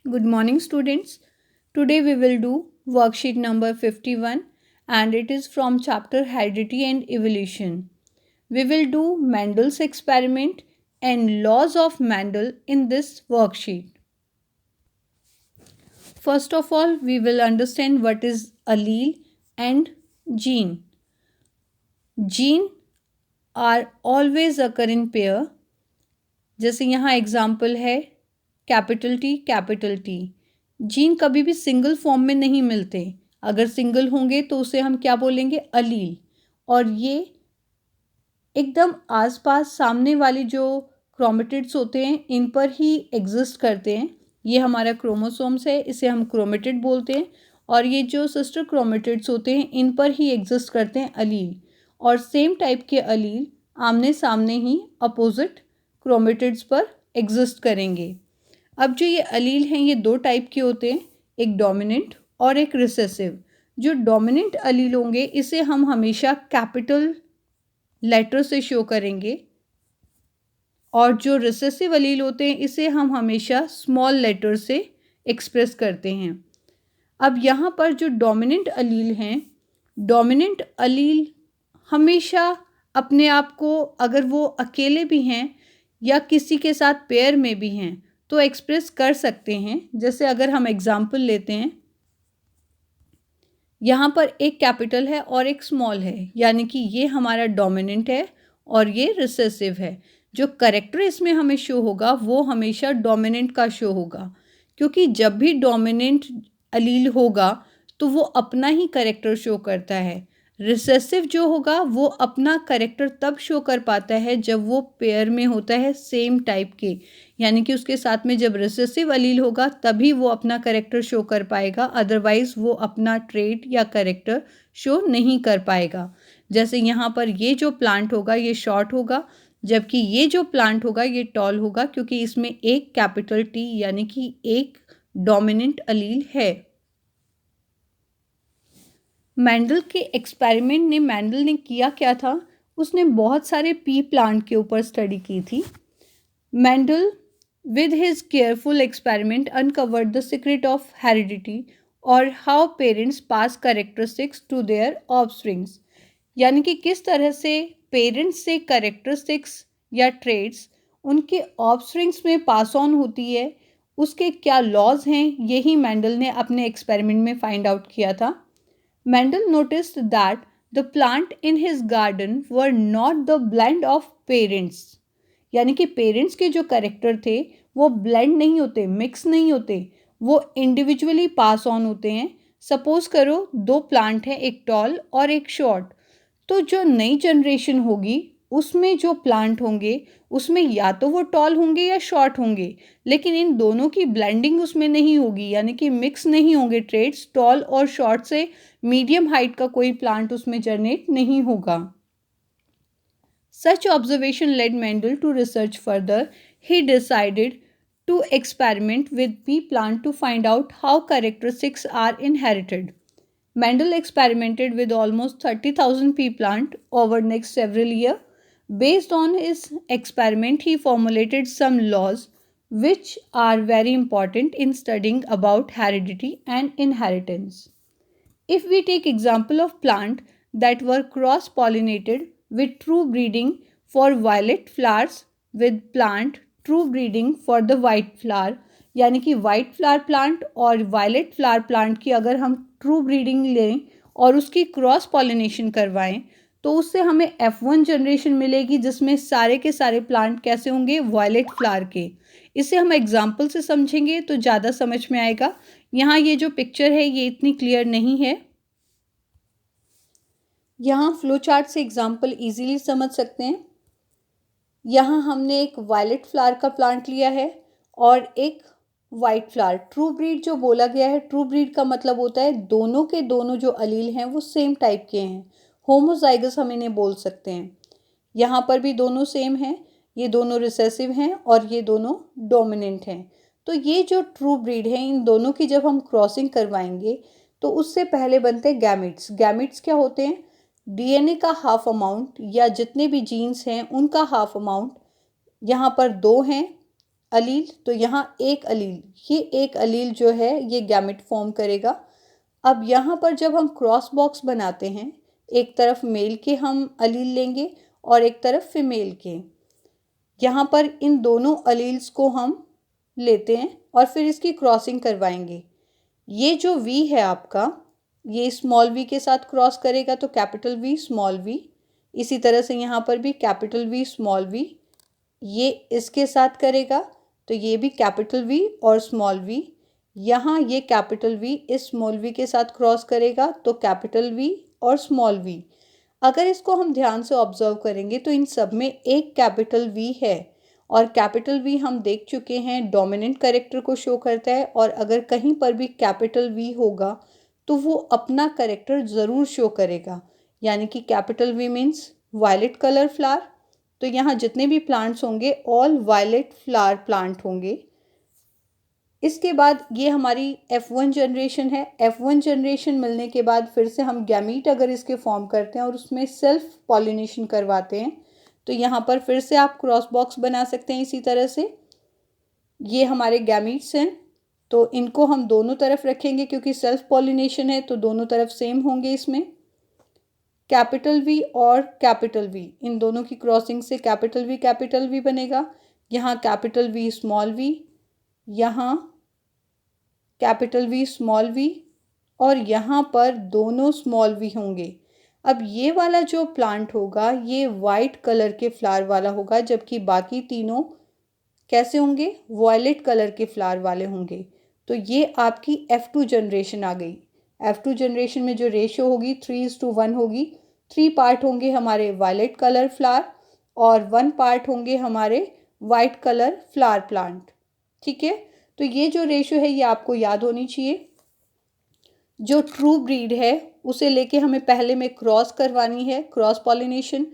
Good morning, students. Today we will do worksheet number 51 and it is from chapter Heredity and Evolution. We will do Mendel's experiment and laws of Mendel in this worksheet. First of all, we will understand what is allele and gene. Gene are always occur in pair. जैसे यहाँ example है capital T. Gene कभी भी single form में नहीं मिलते। अगर single होंगे तो उसे हम क्या बोलेंगे, अलील। और ये एकदम आसपास सामने वाली जो क्रोमेटिड्स होते हैं इन पर ही एग्जिस्ट करते हैं। ये हमारा क्रोमोसोम्स है, इसे हम क्रोमेटिड बोलते हैं। और ये जो सिस्टर क्रोमेटिड्स होते हैं इन पर ही एग्जिस्ट करते हैं अलील। और सेम टाइप के अलील आमने सामने ही अपोजिट क्रोमेटिड्स पर एग्जिस्ट करेंगे। अब जो ये अलील हैं ये दो टाइप के होते हैं, एक डोमिनेंट और एक रिसेसिव। जो डोमिनेंट अलील होंगे इसे हम हमेशा कैपिटल लेटर से शो करेंगे और जो रिसेसिव अलील होते हैं इसे हम हमेशा स्मॉल लेटर से एक्सप्रेस करते हैं। अब यहाँ पर जो डोमिनेंट अलील हैं, डोमिनेंट अलील हमेशा अपने आप को, अगर वो अकेले भी हैं या किसी के साथ पेयर में भी हैं, तो एक्सप्रेस कर सकते हैं। जैसे अगर हम एग्जाम्पल लेते हैं, यहाँ पर एक कैपिटल है और एक स्मॉल है, यानी कि ये हमारा डोमिनेंट है और ये रिसेसिव है। जो करेक्टर इसमें हमें शो होगा वो हमेशा डोमिनेंट का शो होगा, क्योंकि जब भी डोमिनेंट अलील होगा तो वो अपना ही करेक्टर शो करता है। रिसेसिव जो होगा वो अपना करेक्टर तब शो कर पाता है जब वो पेयर में होता है सेम टाइप के, यानी कि उसके साथ में जब रिसेसिव अलील होगा तभी वो अपना करेक्टर शो कर पाएगा, अदरवाइज वो अपना ट्रेट या करेक्टर शो नहीं कर पाएगा। जैसे यहाँ पर ये जो प्लांट होगा ये शॉर्ट होगा, जबकि ये जो प्लांट होगा ये टॉल होगा, क्योंकि इसमें एक कैपिटल टी यानी कि एक डोमिनेंट अलील है। मेंडल के एक्सपेरिमेंट ने, मेंडल ने किया क्या था, उसने बहुत सारे पी प्लांट के ऊपर स्टडी की थी। Mendel with his careful experiment uncovered the secret of heredity और how parents pass characteristics to their offsprings, यानी कि किस तरह से पेरेंट्स से कैरेक्टरिस्टिक्स या ट्रेड्स उनके ऑफस्प्रिंग्स में पास ऑन होती है, उसके क्या लॉज हैं, यही मेंडल ने अपने एक्सपेरिमेंट में फाइंड आउट किया था। Mendel noticed that the plant in his garden were not the blend of parents, यानी कि पेरेंट्स के जो करेक्टर थे वो ब्लेंड नहीं होते, मिक्स नहीं होते, वो इंडिविजुअली पास ऑन होते हैं। सपोज करो दो प्लांट हैं, एक टॉल और एक शॉर्ट, तो जो नई जनरेशन होगी उसमें जो प्लांट होंगे उसमें या तो वो टॉल होंगे या शॉर्ट होंगे, लेकिन इन दोनों की ब्लेंडिंग उसमें नहीं होगी, यानी कि मिक्स नहीं होंगे ट्रेड्स। टॉल और शॉर्ट से मीडियम हाइट का कोई प्लांट उसमें जनरेट नहीं होगा। Such observation led Mendel to research further. He decided to experiment with pea plant to find out how characteristics are inherited. Mendel experimented with almost 30,000 pea plant over next several years. Based on his experiment, he formulated some laws which are very important in studying about heredity and inheritance. If we take example of plant that were cross-pollinated with true breeding for violet flowers with plant true breeding for the white flower, यानी कि white flower plant और violet flower plant की अगर हम true breeding लें और उसकी cross pollination करवाएं तो उससे हमें F1 जनरेशन मिलेगी, जिसमें सारे के सारे प्लांट कैसे होंगे, वायलेट फ्लावर के। इसे हम एग्जाम्पल से समझेंगे तो ज़्यादा समझ में आएगा। यहाँ ये जो पिक्चर है ये इतनी क्लियर नहीं है, यहाँ फ्लो चार्ट से एग्जाम्पल इजीली समझ सकते हैं। यहाँ हमने एक वायलेट फ्लावर का प्लांट लिया है और एक वाइट फ्लावर। ट्रू ब्रीड जो बोला गया है, ट्रू ब्रीड का मतलब होता है दोनों के दोनों जो अलील हैं वो सेम टाइप के हैं। होमोजाइगस हम इन्हें बोल सकते हैं। यहाँ पर भी दोनों सेम हैं, ये दोनों रिसेसिव हैं और ये दोनों डोमिनेंट हैं। तो ये जो ट्रू ब्रीड है इन दोनों की जब हम क्रॉसिंग करवाएंगे तो उससे पहले बनते हैं गैमेट्स। गैमेट्स क्या होते हैं, डीएनए का हाफ अमाउंट या जितने भी जीन्स हैं उनका हाफ अमाउंट। यहाँ पर दो हैं अलील, तो यहाँ एक अलील, ये एक अलील जो है ये गैमेट फॉर्म करेगा। अब यहाँ पर जब हम क्रॉस बॉक्स बनाते हैं, एक तरफ मेल के हम अलील लेंगे और एक तरफ फीमेल के। यहाँ पर इन दोनों अलील्स को हम लेते हैं और फिर इसकी क्रॉसिंग करवाएंगे। ये जो वी है आपका, ये स्मॉल वी के साथ क्रॉस करेगा तो कैपिटल वी स्मॉल वी। इसी तरह से यहाँ पर भी कैपिटल वी स्मॉल वी, ये इसके साथ करेगा तो ये भी कैपिटल वी और स्मॉल वी। यहाँ ये कैपिटल वी इस स्मॉल वी के साथ क्रॉस करेगा तो कैपिटल वी और स्मॉल वी। अगर इसको हम ध्यान से ऑब्जर्व करेंगे तो इन सब में एक कैपिटल वी है, और कैपिटल वी हम देख चुके हैं डोमिनेंट कैरेक्टर को शो करता है, और अगर कहीं पर भी कैपिटल वी होगा तो वो अपना कैरेक्टर ज़रूर शो करेगा। यानी कि capital V means violet colour flower, तो यहाँ जितने भी प्लांट्स होंगे ऑल वायलेट फ्लावर प्लांट होंगे। इसके बाद ये हमारी F1 जनरेशन है। F1 जनरेशन मिलने के बाद फिर से हम गैमीट अगर इसके फॉर्म करते हैं और उसमें सेल्फ पॉलिनेशन करवाते हैं तो यहाँ पर फिर से आप क्रॉस बॉक्स बना सकते हैं। इसी तरह से ये हमारे गैमीट्स हैं, तो इनको हम दोनों तरफ रखेंगे क्योंकि सेल्फ पॉलिनेशन है तो दोनों तरफ सेम होंगे। इसमें कैपिटल वी और कैपिटल वी, इन दोनों की क्रॉसिंग से कैपिटल वी बनेगा। यहाँ कैपिटल वी स्मॉल वी, यहाँ कैपिटल वी स्मॉल वी, और यहाँ पर दोनों स्मॉल वी होंगे। अब ये वाला जो प्लांट होगा ये वाइट कलर के फ्लावर वाला होगा, जबकि बाकी तीनों कैसे होंगे, वॉयलेट कलर के फ्लावर वाले होंगे। तो ये आपकी F2 जनरेशन आ गई। F2 जनरेशन में जो रेशियो होगी 3:1 होगी। 3 पार्ट होंगे हमारे वायलेट कलर फ्लावर और 1 पार्ट होंगे हमारे वाइट कलर फ्लावर प्लांट। ठीक है, तो ये जो रेशियो है ये आपको याद होनी चाहिए। जो ट्रू ब्रीड है उसे लेके हमें पहले में क्रॉस करवानी है, क्रॉस पॉलिनेशन।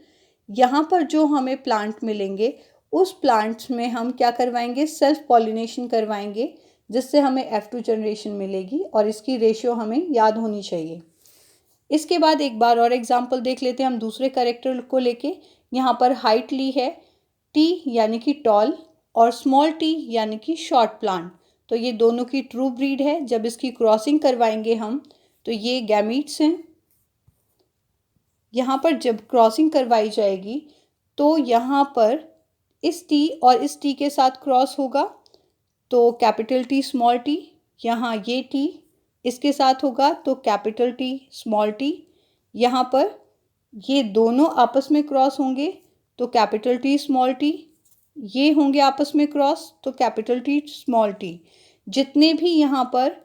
यहाँ पर जो हमें प्लांट मिलेंगे उस प्लांट्स में हम क्या करवाएंगे, सेल्फ पॉलिनेशन करवाएंगे, जिससे हमें F2 जनरेशन मिलेगी, और इसकी रेशियो हमें याद होनी चाहिए। इसके बाद एक बार और एग्जाम्पल देख लेते हैं हम दूसरे कैरेक्टर को लेके। यहाँ पर हाइट ली है T यानी कि टॉल और स्मॉल t यानी कि शॉर्ट प्लांट, तो ये दोनों की ट्रू ब्रीड है। जब इसकी क्रॉसिंग करवाएंगे हम तो ये गैमीट्स हैं। यहाँ पर जब क्रॉसिंग करवाई जाएगी तो यहाँ पर इस t और इस t के साथ क्रॉस होगा तो कैपिटल T स्मॉल t, यहाँ ये t इसके साथ होगा तो कैपिटल T स्मॉल t, यहाँ पर ये दोनों आपस में क्रॉस होंगे तो कैपिटल T स्मॉल t, ये होंगे आपस में क्रॉस तो कैपिटल T स्मॉल t। जितने भी यहाँ पर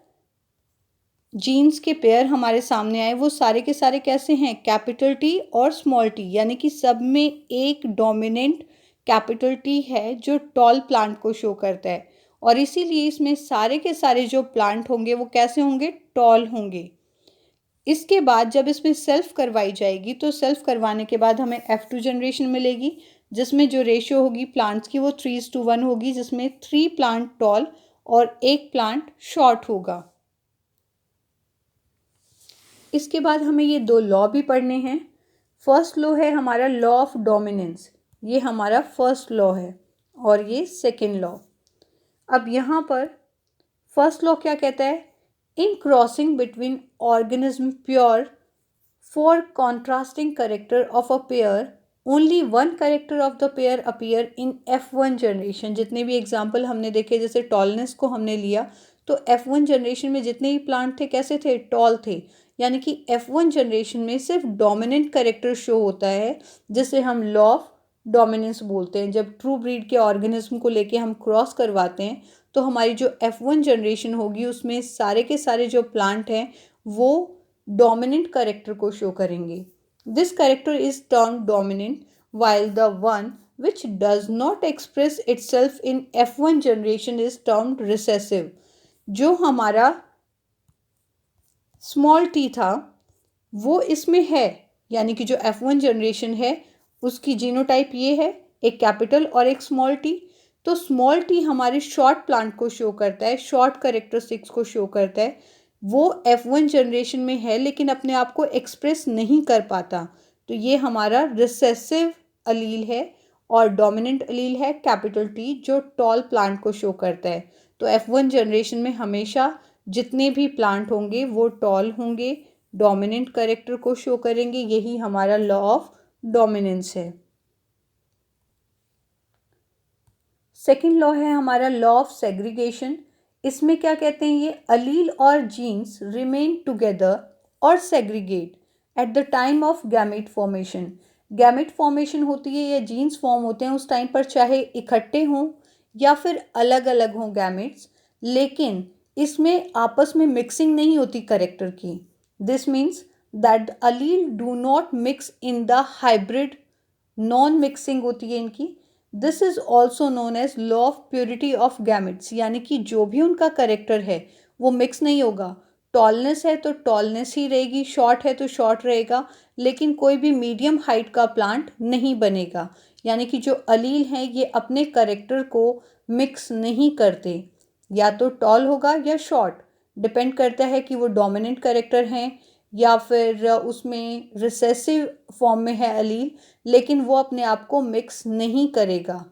जीन्स के पेयर हमारे सामने आए वो सारे के सारे कैसे हैं, कैपिटल T और स्मॉल t, यानी कि सब में एक डोमिनेंट कैपिटल T है जो टॉल प्लांट को शो करता है, और इसीलिए इसमें सारे के सारे जो प्लांट होंगे वो कैसे होंगे, टॉल होंगे। इसके बाद जब इसमें सेल्फ करवाई जाएगी तो सेल्फ करवाने के बाद हमें F2 जनरेशन मिलेगी, जिसमें जो रेशियो होगी प्लांट्स की वो 3:1 होगी, जिसमें 3 प्लांट टॉल और 1 प्लांट शॉर्ट होगा। इसके बाद हमें ये 2 लॉ भी पढ़ने हैं। फर्स्ट लॉ है हमारा लॉ ऑफ डोमिनेंस, ये हमारा फर्स्ट लॉ है, और ये सेकेंड लॉ। अब यहाँ पर फर्स्ट लॉ क्या कहता है, in crossing between organism pure for contrasting character of a pair only one character of the pair appear in F1 generation. जितने भी एग्जाम्पल हमने देखे, जैसे टॉलनेस को हमने लिया तो F1 जनरेशन में जितने भी प्लांट थे कैसे थे, टॉल थे। यानी कि F1 जनरेशन में सिर्फ डोमिनेंट करेक्टर शो होता है, जिसे हम लॉ ऑफ डोमिनेंस बोलते हैं। जब ट्रू ब्रीड के ऑर्गेनिज्म को लेके हम क्रॉस करवाते हैं तो हमारी जो F1 जनरेशन होगी उसमें सारे के सारे जो प्लांट हैं वो डोमिनेंट करेक्टर को शो करेंगे। This character is termed dominant while the one which does not express itself in F1 generation is termed recessive। जो हमारा स्मॉल t था वो इसमें है, यानी कि जो F1 जनरेशन है उसकी जीनोटाइप ये है, एक कैपिटल और एक स्मॉल t। तो स्मॉल t हमारे शॉर्ट प्लांट को शो करता है, शॉर्ट कैरेक्टरिस्टिक्स को शो करता है। वो F1 जनरेशन में है लेकिन अपने आप को एक्सप्रेस नहीं कर पाता, तो ये हमारा रिसेसिव अलील है। और डोमिनेंट अलील है कैपिटल टी जो टॉल प्लांट को शो करता है। तो F1 जनरेशन में हमेशा जितने भी प्लांट होंगे वो टॉल होंगे, डोमिनेंट कैरेक्टर को शो करेंगे। यही हमारा लॉ ऑफ डोमिनेंस है। सेकेंड लॉ है हमारा लॉ ऑफ सेग्रीगेशन। इसमें क्या कहते हैं, ये अलील और जीन्स रिमेन टुगेदर और segregate at the time of gamete formation. Gamete formation होती है या जीन्स फॉर्म होते हैं उस टाइम पर, चाहे इकट्ठे हों या फिर अलग अलग हों गैमेट्स, लेकिन इसमें आपस में मिक्सिंग नहीं होती करेक्टर की। This means that allele do not mix in the hybrid, non mixing होती है इनकी। This is also known as law of purity of gametes, यानी कि जो भी उनका करेक्टर है वो मिक्स नहीं होगा। टॉलनेस है तो टॉलनेस ही रहेगी, शॉर्ट है तो शॉर्ट रहेगा, लेकिन कोई भी मीडियम हाइट का प्लांट नहीं बनेगा। यानी कि जो अलील हैं ये अपने करेक्टर को मिक्स नहीं करते, या तो टॉल होगा या शॉर्ट, डिपेंड करता है कि वो डोमिनेंट करेक्टर हैं या फिर उसमें रिसेसिव फॉर्म में है अलील, लेकिन वो अपने आप को मिक्स नहीं करेगा।